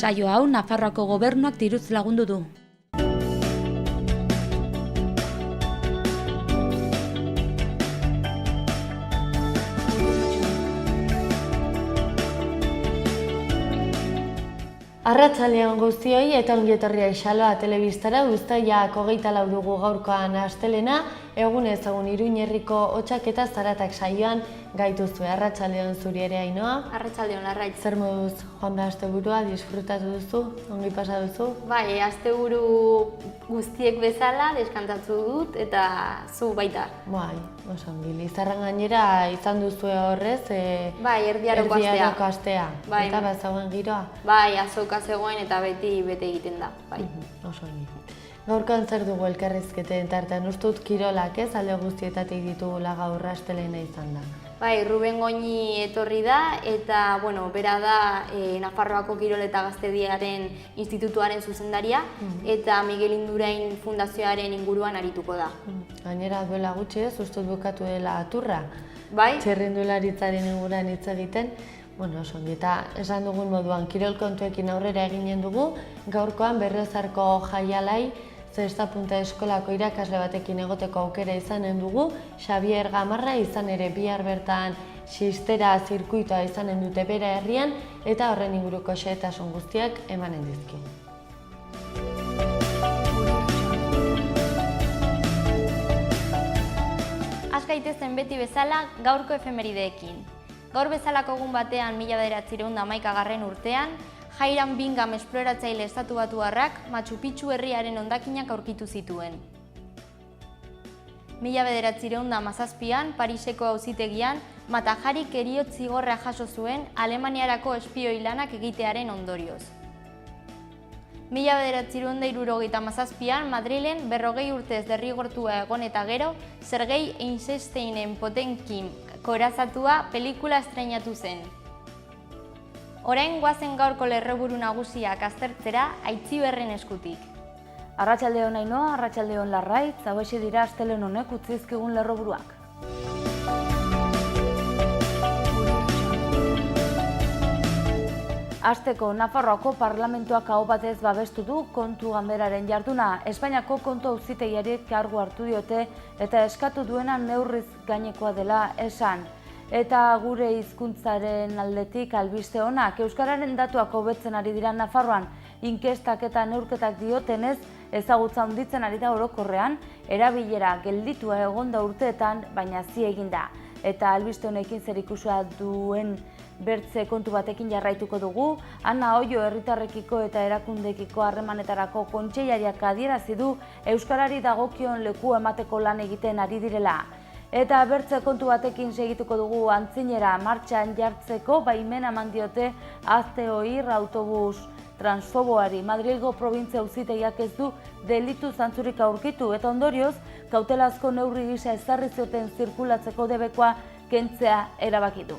Saio hau Nafarroako gobernuak diruz lagundu du. Arratsaldean guztioi eta ongi etorria Xaloa telebistara, uztailak 24 dugu gaurkoan astelena, egunez egun Iruñerriko hotsak eta zaratak saioan gaituzue. Arratsaldean zuri ere, Ainhoa. Arratsaldeon Larraitz. Zer moduz joan da asteburua, disfrutatu duzu, ongi pasa duzu? Bai, asteburu guztiek bezala deskantatu dut eta zu baita. Bai, oso ongi. Lizarran gainera izan duzue horrez, bai, erdiaroko astea. Bai. Eta bazagoen giroa? Bai, azoka zegoen eta beti bete egiten da. Bai. Oso ongi. Gaurkoan zer dugu elkarrizketen tartean, ustut kirolak ez alde guztietatik ditugula gaur astelena izan da. Bai, Ruben Goñi etorri da eta, bera da Nafarroako Kirol eta Gaztediaren Institutuaren zuzendaria eta Miguel Indurain Fundazioaren inguruan arituko da. Gainera duela gutxi ez, ustut bukatu dela aturra. Bai? Txirrindularitzaren inguruan hitz egiten. Oso ongi, eta esan dugun moduan kirol kontuekin aurrera eginen dugu, gaurkoan Berriozarko jaialai Zesta Punta Eskolako irakasle batekin egoteko aukera izanen dugu, Xabier Gamarra izan ere bihar bertan xistera zirkuitoa izanen dute bere herrian eta horren inguruko xehetasun guztiak emanen dizkigu. Az gaitezen beti bezala gaurko efemerideekin. Gaur bezalako egun batean 1911 urtean, Hiram Bingham esploratzaile estatubatuarrak Machu Picchu herriaren hondakinak aurkitu zituen. 1917an Pariseko auzitegian Mataharik heriotz zigorra jaso zuen Alemaniarako espioi lanak egitearen ondorioz. 1977an Madrilen 40 urtez derrigortua egon eta gero, Sergei Eisensteinen Potemkin korazatua pelikula estreinatu zen. Orain goazen gaurko lerroburu nagusiak aztertzera Aitziberren eskutik. Arratsaldeon Ainhoa, arratsaldeon Larraitz, hauexe dira astelehen honek utzi dizkigun lerroburuak. Hasteko, Nafarroako parlamentuak aho batez babestu du kontu ganberaren jarduna. Espainiako kontu auzitegiari kargu hartu diote eta eskatu duena neurriz gainekoa dela esan. Eta gure hizkuntzaren aldetik albiste onak, euskararen datuak hobetzen ari dira Nafarroan, inkestak eta neurketak diotenez ezagutza handitzen ari da orokorrean, erabilera gelditua egon da urteetan, baina zi egin da. Eta albiste honekin zerikusia duen bertze kontu batekin jarraituko dugu, Ana Oio herritarrekiko eta erakundekiko harremanetarako kontseilariak adierazi du euskarari dagokion leku emateko lan egiten ari direla. Eta bertze kontu batekin segituko dugu Antzinera martxan jartzeko baimena eman diote Azteoir autobus transfoboari. Madrilgo probintzia auzitegiak ez du delitu zantzurik aurkitu eta ondorioz kautelazko neurri gisa ezarri zioten zirkulatzeko debekoa kentzea erabaki du.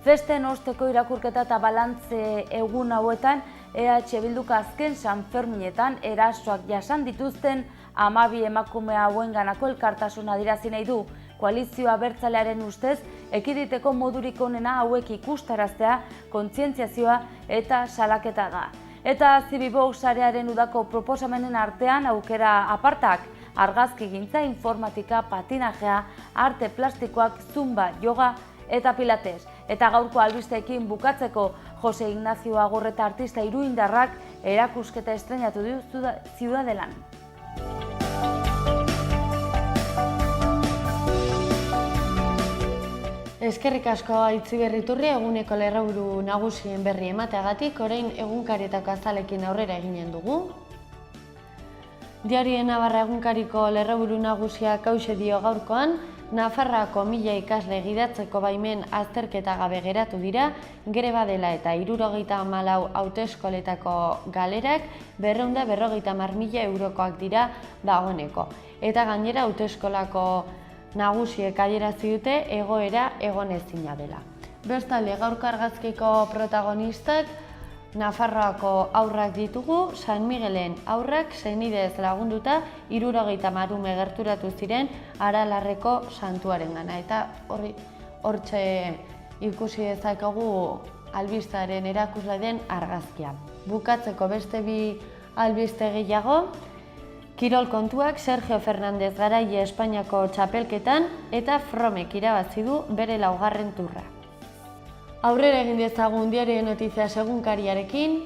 Festen osteko irakurketa eta balantze egun hauetan EH Bilduk azken Sanferminetan erasoak jasan dituzten 12 emakume hauenganako elkartasuna adierazi nahi du. Koalizioa abertzalearen ustez, ekiditeko modurik onena hauek ikustaraztea, kontzientziazioa eta salaketa da. Eta Zibibox sarearen udako proposamenen artean aukera apartak, argazkigintza, informatika, patinajea, arte plastikoak, zumba, yoga eta pilates. Eta gaurko albisteekin bukatzeko Jose Ignacio Agorreta artista iruindarrak erakusketa estreinatu du Ziudadelan. Eskerrik asko Aitziberriturri eguneko lerroburu nagusien berri emateagatik, orain egunkarietako azalekin aurrera eginen dugu. Diario Navarra egunkariko lerroburu nagusiak hauxe dio gaurkoan, Nafarroako 1000 ikasle gidatzeko baimen azterketa gabe geratu dira, greba dela eta 74 hauteskoletako galerak 250.000 eurokoak dira dagoeneko. Eta gainera hauteskolako nagusiek adierazi dute egoera egonezina dela. Bestalde gaurko argazkiko protagonistak Nafarroako haurrak ditugu, San Miguelen haurrak senidez lagunduta 70 ume gerturatu ziren Aralarreko santuarengana eta hortxe ikusi dezakegu albistearen erakusle den argazkia. Bukatzeko beste bi albiste gehiago, kirol kontuak Sergio Fernández Garaile Espainiako txapelketan eta Fromek irabazi du bere 4. turra. Aurrera egin dezagun Diario Noticias egunkariarekin.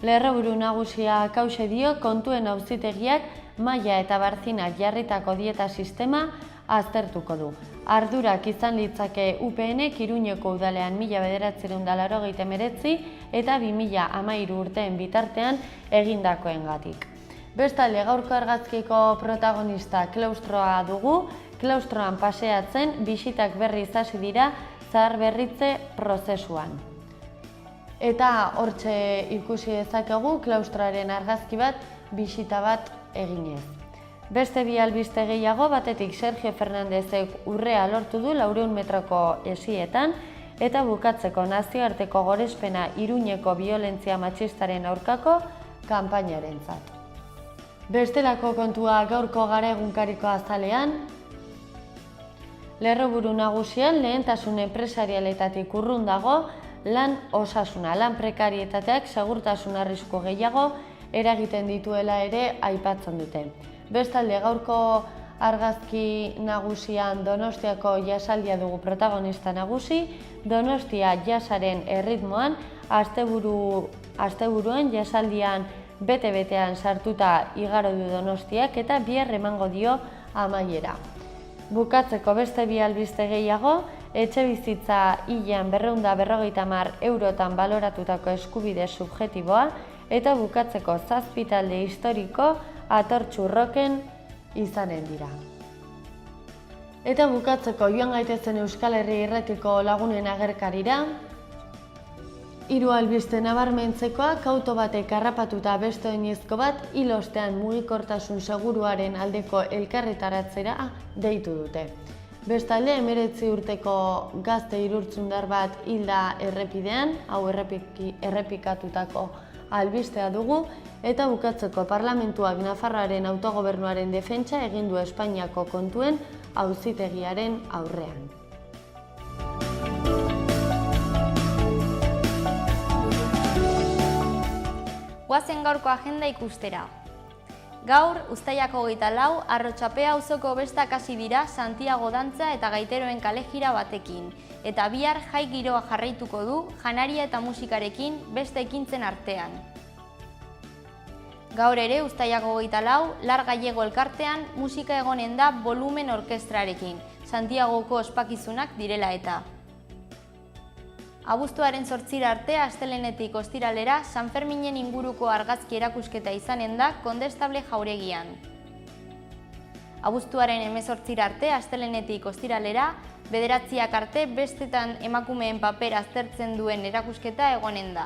Lerroburu nagusia Kauxe dio kontuen auzitegiak Maia eta Barzinak jarritako dieta sistema aztertuko du. Ardurak izan litzake UPNek Iruñeko udalean 1989 eta 2013 urteen bitartean egindakoengatik. Bestalde gaurko argazkiko protagonista klaustroa dugu, klaustroan paseatzen bisitak berriz hasi dira zaharberritze prozesuan. Eta hortxe ikusi dezakegu klaustroaren argazki bat, bisita bat eginez. Beste bi albiste gehiago, batetik Sergio Fernándezek urrea lortu du 400 metroko esietan, eta bukatzeko nazioarteko gorespena Iruñeko biolentzia matxistaren aurkako kanpainarentzat. Bestelako kontua gaurko Gara egunkariko azalean, lerroburu nagusian lehentasun enpresarialetatik urrun dago lan osasuna, lan prekarietateak segurtasun arrisku gehiago eragiten dituela ere aipatzen dute. Bestalde gaurko argazki nagusian Donostiako jasaldia dugu protagonista nagusi, Donostia jasaren erritmoan, asteburuan jasaldian bete-betean sartuta igaro du Donostiak eta bihar emango dio amaiera. Bukatzeko beste bi albiste gehiago, etxebizitza hilean 250 eurotan baloratutako eskubide subjektiboa eta bukatzeko 7 talde historiko atortxurroken izanen dira. Eta bukatzeko joan gaitezen Euskal Herri Irratiko lagunen agerkarira, 3 albiste nabarmentzekoak, auto batek harrapatuta beste oinezko bat hil ostean mugikortasun seguruaren aldeko elkarretaratzera deitu dute. Bestalde 19 urteko gazte irurtzundar bat hilda errepidean, hau errepikatutako albistea dugu, eta bukatzeko Parlamentuak Nafarroaren autogobernuaren defentsa egin du Espainiako kontuen auzitegiaren aurrean. Goazen gaurko agenda ikustera. Gaur, uztailako 24, Arrotxapea auzoko bestak hasi dira Santiago dantza eta gaiteroen kalejira batekin, eta bihar jai giroa jarraituko du janaria eta musikarekin beste ekintzen artean. Gaur ere, uztailako 24, Lar Gallego elkartean musika egonen da Volumen orkestrarekin, Santiagoko ospakizunak direla eta. Abuztuaren 8 arte, astelehenetik ostiralera, San Ferminen inguruko argazki erakusketa izanen da Kondestable jauregian. Abuztuaren 18 arte, astelehenetik ostiralera, 9 arte bestetan emakumeen paper aztertzen duen erakusketa egonen da.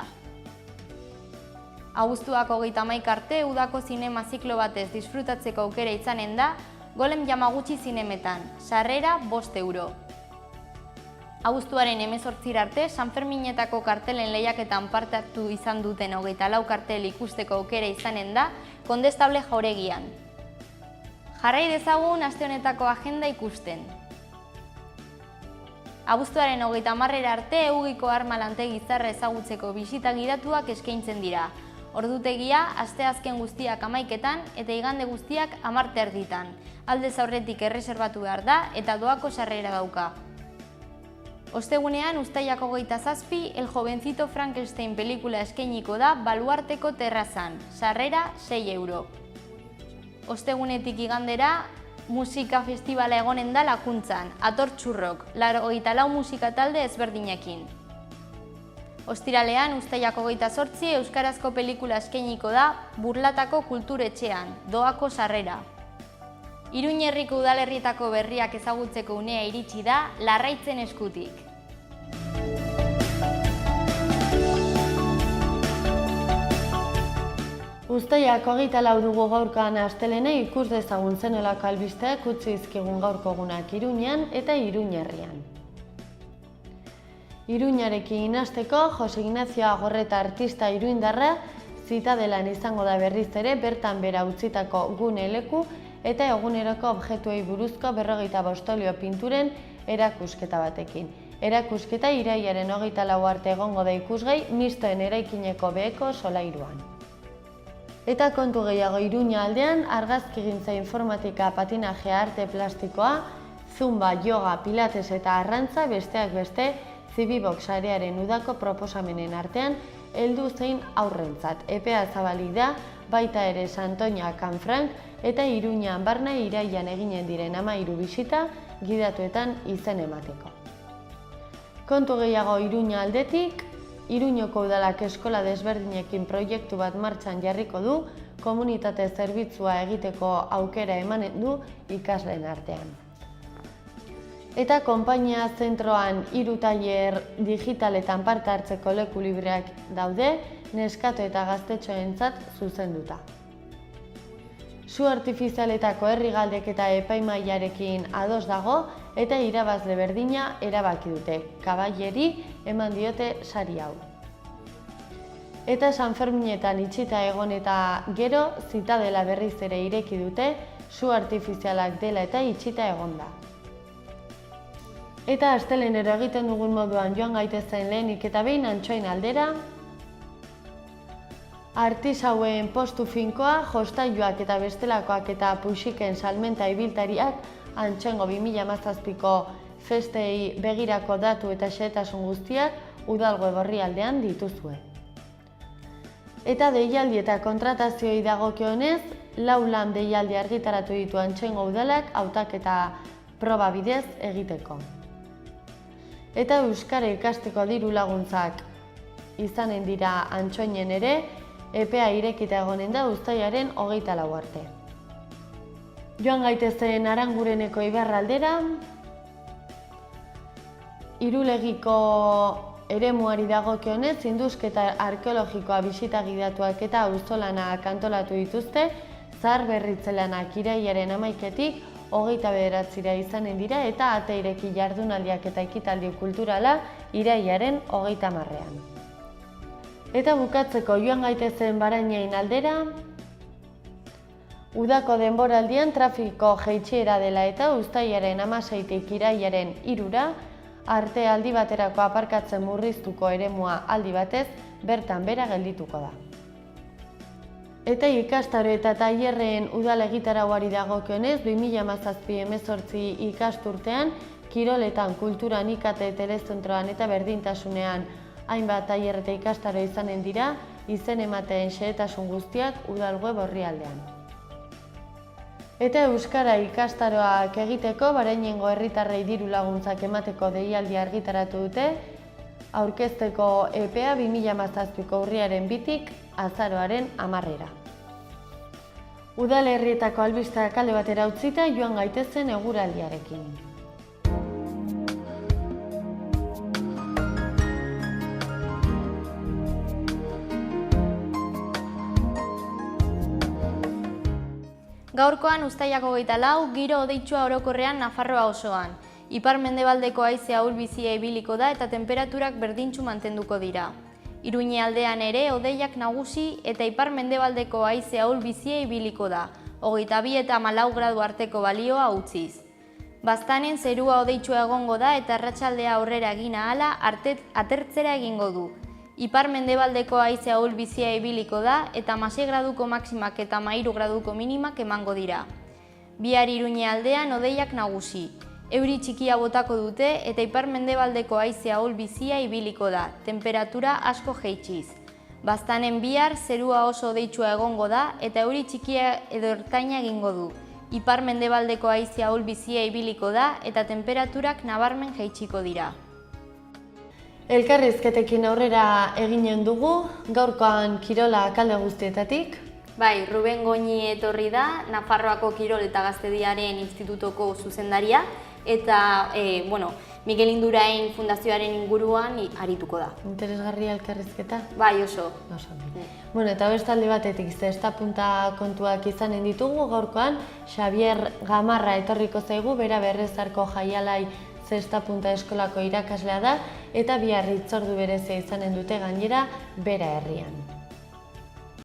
Abuztuak 31 arte, udako zinema ziklo batez disfrutatzeko aukera izanen da Golem Yamaguchi zinemetan, sarrera 5 euro. Abuztuaren 18 arte, San Ferminetako kartelen lehiaketan parte hartu izan duten 24 kartel ikusteko aukera izanen da Kondestable jauregian. Jarrai dezagun aste honetako agenda ikusten. Abuztuaren 30 arte, Eugiko arma lantegi zarra ezagutzeko bisita gidatuak eskaintzen dira. Ordutegia, asteazken guztiak 11etan eta igande guztiak 10:30. Aldez aurretik erreserbatu behar da eta doako sarrera dauka. Ostegunean, uztailako 27, El jovencito Frankenstein pelikula eskainiko da Baluarteko terrazan, sarrera 6 euro. Ostegunetik igandera, musika festivala egonen da Lakuntzan, Atortxurrok, 24 musika talde ezberdinekin. Ostiralean, uztailako 28, euskarazko pelikula eskainiko da Burlatako kulturetxean, doako sarrera. Iruña herriko udalerrietako berriak ezagutzeko unea iritsi da Larraitzen eskutik. Uztailak 24 dugu gaurkoan astelene ikus dezagun zenolako albisteak utzi dizkigun gaurko egunak Iruñan eta Iruña herrian. Iruñarekin hasteko, Jose Ignacio Agorreta artista iruindarra Zitadelan izango da berriz ere bertan bera utzitako gune leku eta eguneroko objektuei buruzko 55 olio pinturen erakusketa batekin. erakusketa irailaren 24 arte egongo da ikusgai mistoen eraikineko beheko solairuan. Eta kontu gehiago Iruña aldean, argazkigintza, informatika, patinajea, arte plastikoa, zumba, yoga, pilates eta arrantza besteak beste Zibibox sarearen udako proposamenen artean heldu zein aurrentzat. Epea zabalik da, baita ere Santoña, Kanfrank eta Iruñan barna irailan eginen diren 13 bisita gidatuetan izen emateko. Kontu gehiago Iruña aldetik, Iruñoko udalak eskola desberdinekin proiektu bat martxan jarriko du, komunitate zerbitzua egiteko aukera emanen du ikasleen artean. Eta konpainia zentroan 3 tailer digitaletan parte hartzeko leku libreak daude, neskato eta gaztetxoentzat zuzenduta. Su artifizialetako herri galdeketa epaimahaiarekin ados dago eta irabazle berdina erabaki dute. Kaballeri eman diote sari hau. Eta Sanferminetan itxita egon eta gero zitadela berriz ere ireki dute, su artifizialak dela eta itxita egonda. Eta astelehenero egiten dugun moduan joan gaitezen lehenik eta behin Antsoain aldera, artisauen postu finkoa, jostailuak eta bestelakoak eta puxiken salmenta ibiltariak Antsoaingo 2017ko festei begirako datu eta xehetasun guztiak udalgo orrialdean dituzue. Eta deialdi eta kontratazioei dagokionez, 4 lan deialdi argitaratu ditu Antsoaingo udalak hautaketa proba bidez egiteko. Eta euskara ikasteko diru laguntzak izanen dira Antsoainen ere, epea irekita egonen da uztailaren 24 arte. Joan gaitezen Arangureneko ibarraldera, Irulegiko eremuari dagokionez, indusketa arkeologikoa bisita gidatuak eta auzolanak antolatu dituzte, zahar berritzelanak irailaren 11-etik 29-ra izanen dira eta ate ireki jardunaldiak eta ekitaldi kulturala irailaren 30-ean. Eta bukatzeko joan gaitezen Barainain aldera, udako denboraldian trafiko jaitsiera dela eta uztailaren 16-tik irailaren 3-ra arte aldi baterako aparkatzen murriztuko eremua aldi batez bertan bera geldituko da. Eta ikastaro eta tailerren udal egitarauari dagokionez 2017-18 ikasturtean kiroletan, kulturan, IKT, telezentroan eta berdintasunean hainbat tailer eta ikastaro izanen dira, izen emateen xehetasun guztiak udal web orrialdean. Eta euskara ikastaroak egiteko Barainengo herritarrei diru laguntzak emateko deialdi argitaratu dute, aurkezteko epea 2017ko urriaren 2-tik azaroaren 10-era. Udalerrietako albisteak alde batera utzita joan gaitezen eguraldiarekin. Gaurkoan uztailak 24, giro hodeitsua orokorrean Nafarroa osoan. Ipar-mendebaldeko haize ahul-bizia ibiliko da eta tenperaturak berdintsu mantenduko dira. Iruñe aldean ere hodeiak nagusi eta ipar-mendebaldeko haize ahul-bizia ibiliko da, 22 eta 14 gradu arteko balioa utziz. Baztanen zerua hodeitsua egongo da eta arratsaldea aurrera egin ahala atertzera egingo du. Ipar-mendebaldeko haize ahul-bizia ibiliko da eta 16 graduko maximak eta 13 graduko minimak emango dira. Bihar Iruñe aldean hodeiak nagusi. Euri txikia botako dute eta ipar-mendebaldeko haize ahul-bizia ibiliko da, temperatura asko jaitsiz. Baztanen bihar zerua oso hodeitsua egongo da eta euri txikia edo ertaina egingo du. Ipar-mendebaldeko haize ahul-bizia ibiliko da eta temperaturak nabarmen jaitsiko dira. Elkarrizketekin aurrera eginen dugu, gaurkoan kirola kalde guztietatik. Bai, Ruben Goñi etorri da, Nafarroako Kirol eta Gaztediaren Institutoko zuzendaria, eta Mikel Indurain Fundazioaren inguruan arituko da. Interesgarria elkarrizketa? Bai, oso. Eta bestalde batetik zesta punta kontuak izanen ditugu gaurkoan, Xavier Gamarra etorriko zaigu, bera Berrezarko Jaialai zesta punta eskolako irakaslea da, eta bihar hitzordu berezia izanen dute gainera bera herrian.